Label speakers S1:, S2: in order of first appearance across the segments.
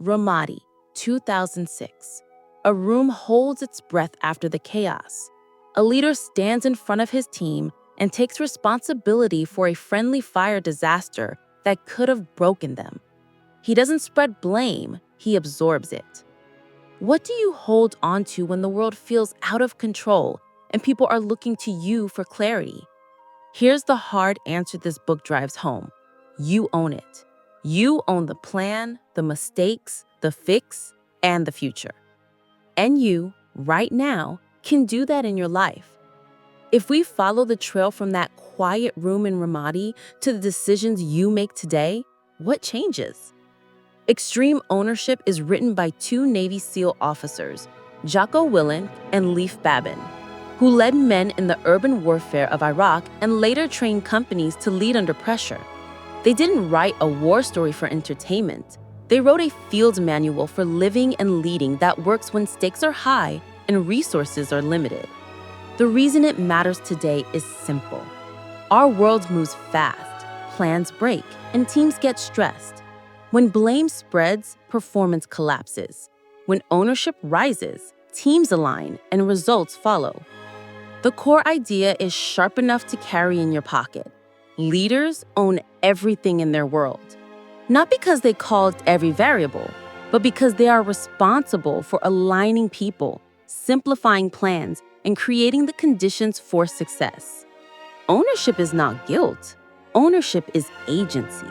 S1: Ramadi, 2006. A room holds its breath after the chaos. A leader stands in front of his team and takes responsibility for a friendly fire disaster that could have broken them. He doesn't spread blame, he absorbs it. What do you hold on to when the world feels out of control and people are looking to you for clarity? Here's the hard answer this book drives home. You own it. You own the plan, the mistakes, the fix, and the future. And you, right now, can do that in your life. If we follow the trail from that quiet room in Ramadi to the decisions you make today, what changes? Extreme Ownership is written by two Navy SEAL officers, Jocko Willink and Leif Babin, who led men in the urban warfare of Iraq and later trained companies to lead under pressure. They didn't write a war story for entertainment. They wrote a field manual for living and leading that works when stakes are high and resources are limited. The reason it matters today is simple. Our world moves fast, plans break, and teams get stressed. When blame spreads, performance collapses. When ownership rises, teams align and results follow. The core idea is sharp enough to carry in your pocket. Leaders own everything in their world. Not because they called every variable, but because they are responsible for aligning people, simplifying plans, and creating the conditions for success. Ownership is not guilt. Ownership is agency.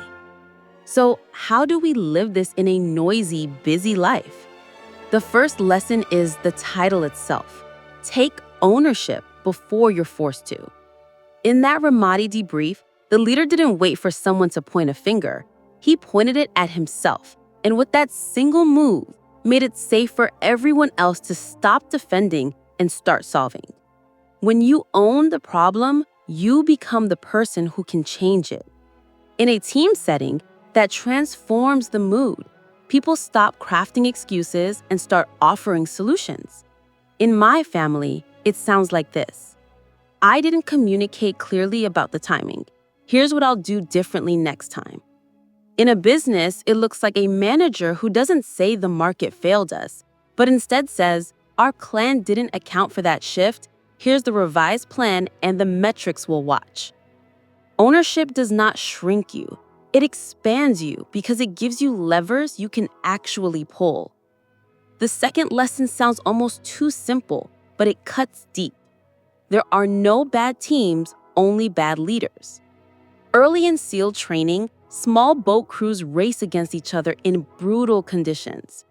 S1: So, how do we live this in a noisy, busy life? The first lesson is the title itself. Take ownership before you're forced to. In that Ramadi debrief, the leader didn't wait for someone to point a finger. He pointed it at himself, and with that single move, made it safe for everyone else to stop defending and start solving. When you own the problem, you become the person who can change it. In a team setting, that transforms the mood. People stop crafting excuses and start offering solutions. In my family, it sounds like this. I didn't communicate clearly about the timing. Here's what I'll do differently next time. In a business, it looks like a manager who doesn't say the market failed us, but instead says, our plan didn't account for that shift. Here's the revised plan and the metrics we'll watch. Ownership does not shrink you. It expands you because it gives you levers you can actually pull. The second lesson sounds almost too simple, but it cuts deep. There are no bad teams, only bad leaders. Early in SEAL training, small boat crews race against each other in brutal conditions.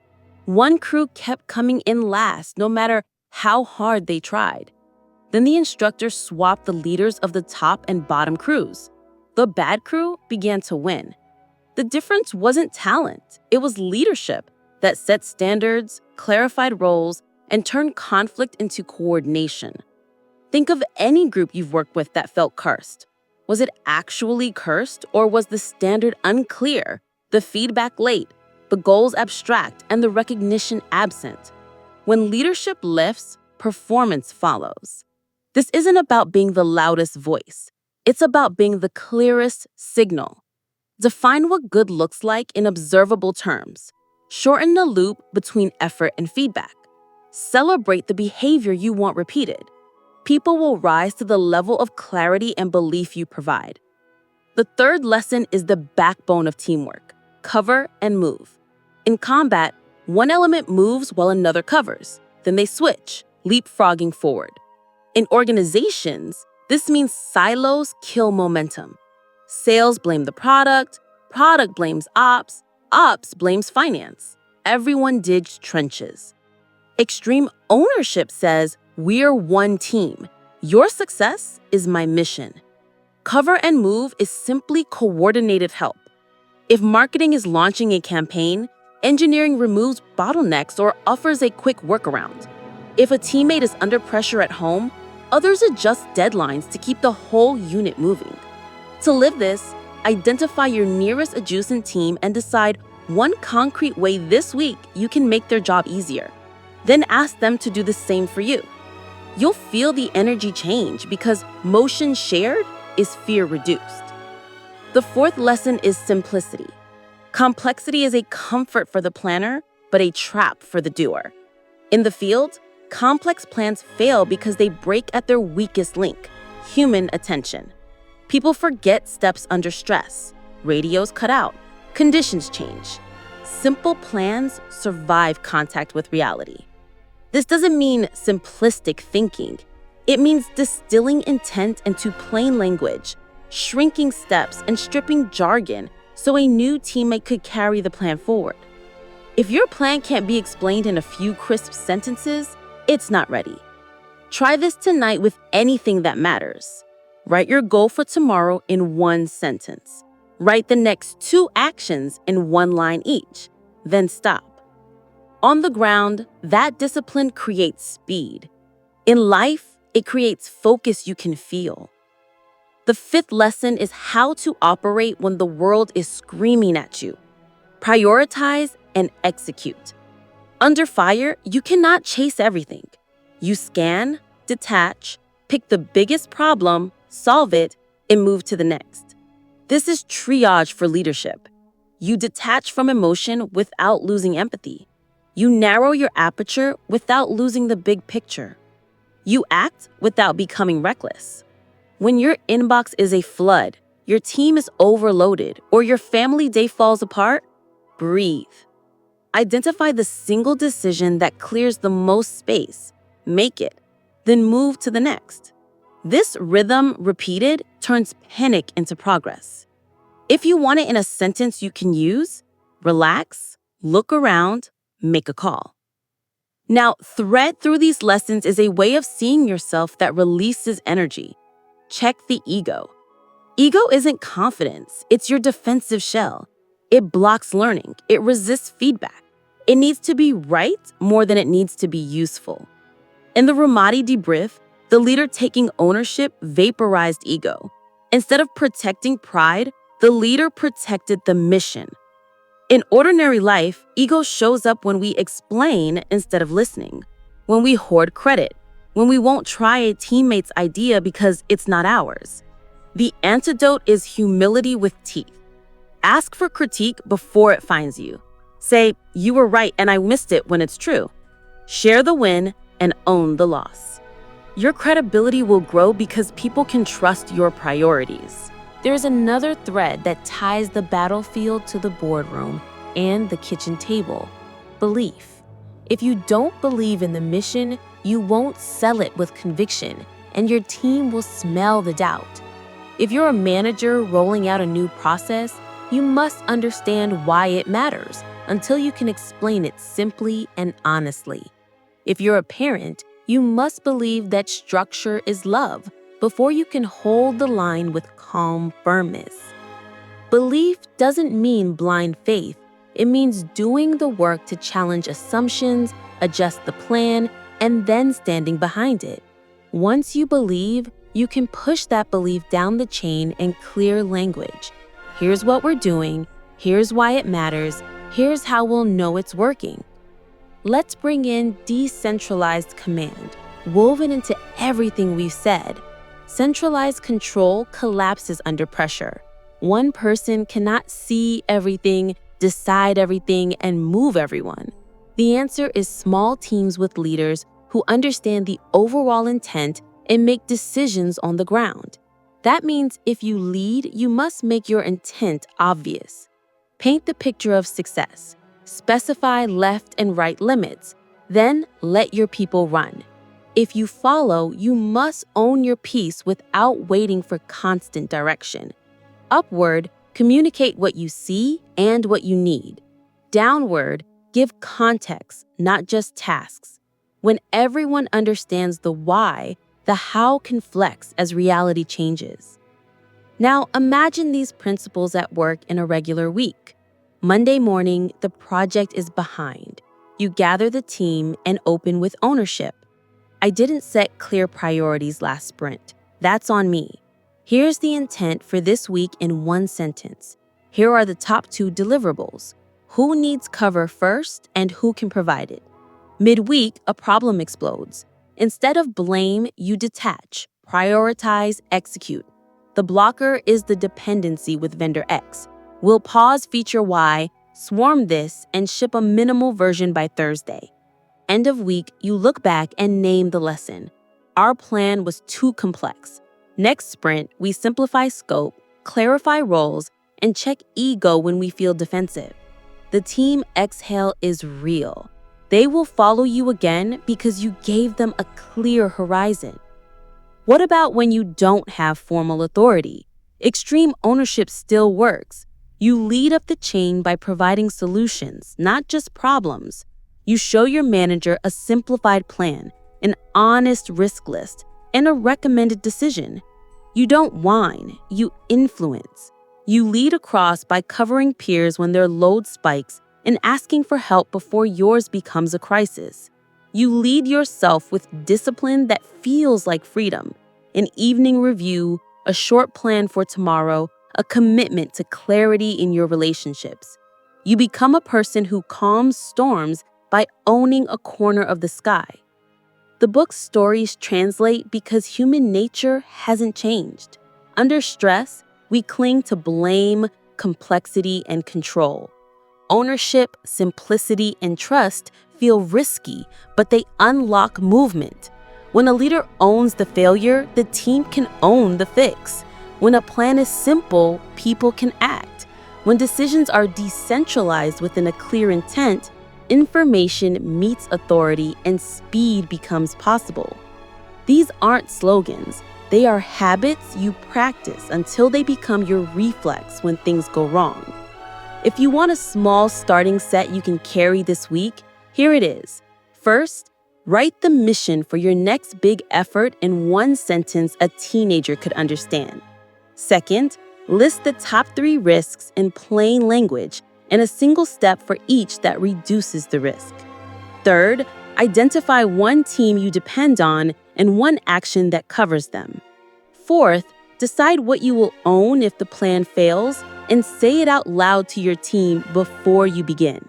S1: One crew kept coming in last, no matter how hard they tried. Then the instructor swapped the leaders of the top and bottom crews. The bad crew began to win. The difference wasn't talent, it was leadership that set standards, clarified roles, and turned conflict into coordination. Think of any group you've worked with that felt cursed. Was it actually cursed, or was the standard unclear, the feedback late, the goals abstract, and the recognition absent? When leadership lifts, performance follows. This isn't about being the loudest voice. It's about being the clearest signal. Define what good looks like in observable terms. Shorten the loop between effort and feedback. Celebrate the behavior you want repeated. People will rise to the level of clarity and belief you provide. The third lesson is the backbone of teamwork: cover and move. In combat, one element moves while another covers. Then they switch, leapfrogging forward. In organizations, this means silos kill momentum. Sales blame the product blames ops blames finance. Everyone digs trenches. Extreme Ownership says, we're one team. Your success is my mission. Cover and move is simply coordinated help. If marketing is launching a campaign, engineering removes bottlenecks or offers a quick workaround. If a teammate is under pressure at home, others adjust deadlines to keep the whole unit moving. To live this, identify your nearest adjacent team and decide one concrete way this week you can make their job easier. Then ask them to do the same for you. You'll feel the energy change because motion shared is fear reduced. The fourth lesson is simplicity. Complexity is a comfort for the planner, but a trap for the doer. In the field, complex plans fail because they break at their weakest link, human attention. People forget steps under stress. Radios cut out. Conditions change. Simple plans survive contact with reality. This doesn't mean simplistic thinking. It means distilling intent into plain language, shrinking steps, and stripping jargon so a new teammate could carry the plan forward. If your plan can't be explained in a few crisp sentences, it's not ready. Try this tonight with anything that matters. Write your goal for tomorrow in one sentence. Write the next 2 actions in 1 line each, then stop. On the ground, that discipline creates speed. In life, it creates focus you can feel. The 5th lesson is how to operate when the world is screaming at you. Prioritize and execute. Under fire, you cannot chase everything. You scan, detach, pick the biggest problem, solve it, and move to the next. This is triage for leadership. You detach from emotion without losing empathy. You narrow your aperture without losing the big picture. You act without becoming reckless. When your inbox is a flood, your team is overloaded, or your family day falls apart, breathe. Identify the single decision that clears the most space, make it, then move to the next. This rhythm, repeated, turns panic into progress. If you want it in a sentence you can use, relax, look around, make a call. Now, thread through these lessons is a way of seeing yourself that releases energy. Check the ego. Ego isn't confidence, it's your defensive shell. It blocks learning, it resists feedback. It needs to be right more than it needs to be useful. In the Ramadi debrief, the leader taking ownership vaporized ego. Instead of protecting pride, the leader protected the mission. In ordinary life, ego shows up when we explain instead of listening, when we hoard credit, when we won't try a teammate's idea because it's not ours. The antidote is humility with teeth. Ask for critique before it finds you. Say, you were right and I missed it when it's true. Share the win and own the loss. Your credibility will grow because people can trust your priorities. There's another thread that ties the battlefield to the boardroom and the kitchen table: belief. If you don't believe in the mission, you won't sell it with conviction, and your team will smell the doubt. If you're a manager rolling out a new process, you must understand why it matters until you can explain it simply and honestly. If you're a parent, you must believe that structure is love before you can hold the line with calm firmness. Belief doesn't mean blind faith. It means doing the work to challenge assumptions, adjust the plan, and then standing behind it. Once you believe, you can push that belief down the chain in clear language. Here's what we're doing. Here's why it matters. Here's how we'll know it's working. Let's bring in decentralized command, woven into everything we've said. Centralized control collapses under pressure. One person cannot see everything, decide everything, and move everyone. The answer is small teams with leaders who understand the overall intent and make decisions on the ground. That means if you lead, you must make your intent obvious. Paint the picture of success. Specify left and right limits. Then let your people run. If you follow, you must own your piece without waiting for constant direction. Upward, communicate what you see and what you need. Downward, give context, not just tasks. When everyone understands the why, the how can flex as reality changes. Now, imagine these principles at work in a regular week. Monday morning, the project is behind. You gather the team and open with ownership. I didn't set clear priorities last sprint. That's on me. Here's the intent for this week in one sentence. Here are the top 2 deliverables. Who needs cover first and who can provide it? Midweek, a problem explodes. Instead of blame, you detach, prioritize, execute. The blocker is the dependency with vendor X. We'll pause feature Y, swarm this, and ship a minimal version by Thursday. End of week, you look back and name the lesson. Our plan was too complex. Next sprint, we simplify scope, clarify roles, and check ego when we feel defensive. The team exhale is real. They will follow you again because you gave them a clear horizon. What about when you don't have formal authority? Extreme ownership still works. You lead up the chain by providing solutions, not just problems. You show your manager a simplified plan, an honest risk list, and a recommended decision. You don't whine, you influence. You lead across by covering peers when their load spikes and asking for help before yours becomes a crisis. You lead yourself with discipline that feels like freedom, an evening review, a short plan for tomorrow, a commitment to clarity in your relationships. You become a person who calms storms by owning a corner of the sky. The book's stories translate because human nature hasn't changed. Under stress, we cling to blame, complexity, and control. Ownership, simplicity, and trust feel risky, but they unlock movement. When a leader owns the failure, the team can own the fix. When a plan is simple, people can act. When decisions are decentralized within a clear intent, information meets authority and speed becomes possible. These aren't slogans. They are habits you practice until they become your reflex when things go wrong. If you want a small starting set you can carry this week, here it is. First, write the mission for your next big effort in one sentence a teenager could understand. Second, list the top 3 risks in plain language and a single step for each that reduces the risk. Third, identify one team you depend on and one action that covers them. Fourth, decide what you will own if the plan fails and say it out loud to your team before you begin.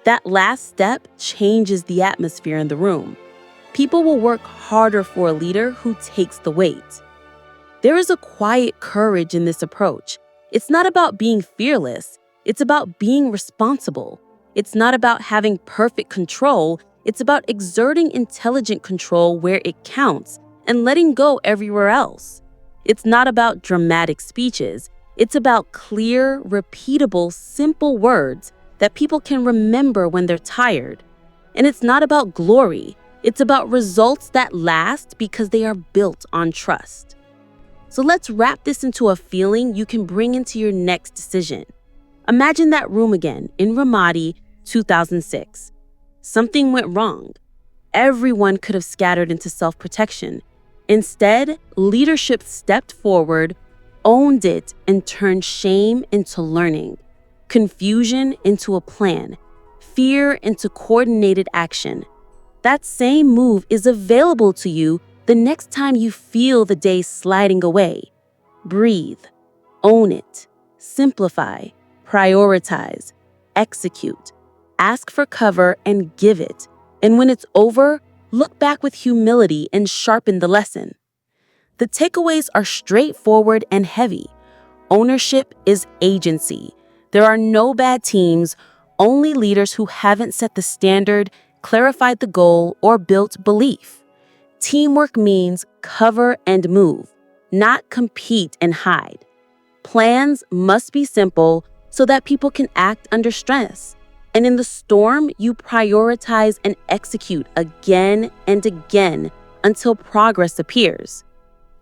S1: That last step changes the atmosphere in the room. People will work harder for a leader who takes the weight. There is a quiet courage in this approach. It's not about being fearless. It's about being responsible. It's not about having perfect control. It's about exerting intelligent control where it counts and letting go everywhere else. It's not about dramatic speeches. It's about clear, repeatable, simple words that people can remember when they're tired. And it's not about glory. It's about results that last because they are built on trust. So let's wrap this into a feeling you can bring into your next decision. Imagine that room again in Ramadi, 2006. Something went wrong. Everyone could have scattered into self-protection. Instead, leadership stepped forward, owned it, and turned shame into learning, confusion into a plan, fear into coordinated action. That same move is available to you the next time you feel the day sliding away. Breathe, own it, simplify, prioritize, execute, ask for cover and give it. And when it's over, look back with humility and sharpen the lesson. The takeaways are straightforward and heavy. Ownership is agency. There are no bad teams, only leaders who haven't set the standard, clarified the goal, or built belief. Teamwork means cover and move, not compete and hide. Plans must be simple so that people can act under stress. And in the storm, you prioritize and execute again and again until progress appears.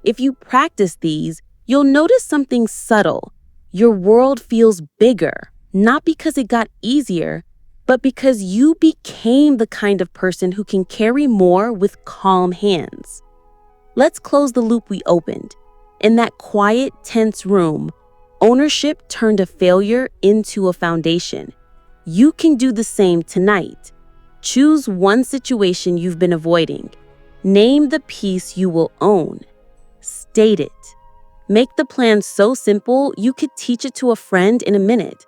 S1: If you practice these, you'll notice something subtle. Your world feels bigger, not because it got easier, but because you became the kind of person who can carry more with calm hands. Let's close the loop we opened. In that quiet, tense room, ownership turned a failure into a foundation. You can do the same tonight. Choose one situation you've been avoiding. Name the piece you will own. State it. Make the plan so simple you could teach it to a friend in a minute.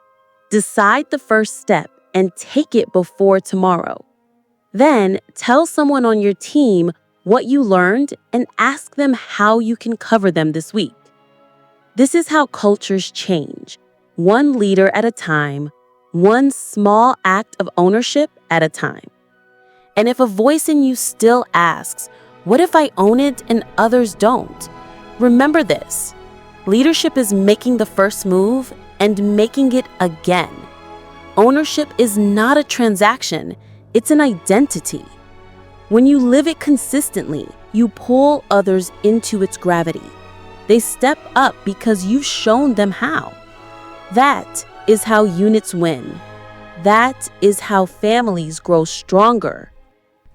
S1: Decide the first step and take it before tomorrow. Then tell someone on your team what you learned and ask them how you can cover them this week. This is how cultures change. one leader at a time, one small act of ownership at a time. And if a voice in you still asks, what if I own it and others don't? Remember this. Leadership is making the first move and making it again. Ownership is not a transaction, it's an identity. When you live it consistently, you pull others into its gravity. They step up because you've shown them how. That is how units win. That is how families grow stronger.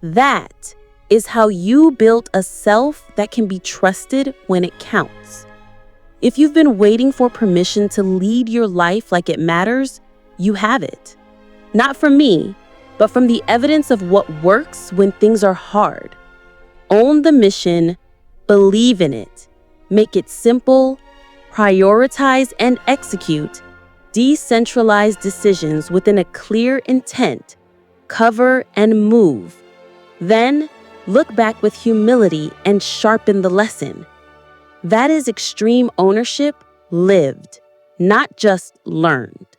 S1: That is how you build a self that can be trusted when it counts. If you've been waiting for permission to lead your life like it matters, you have it. Not from me, but from the evidence of what works when things are hard. Own the mission, believe in it, make it simple, prioritize and execute decentralized decisions within a clear intent, cover and move. Then, look back with humility and sharpen the lesson. That is extreme ownership lived, not just learned.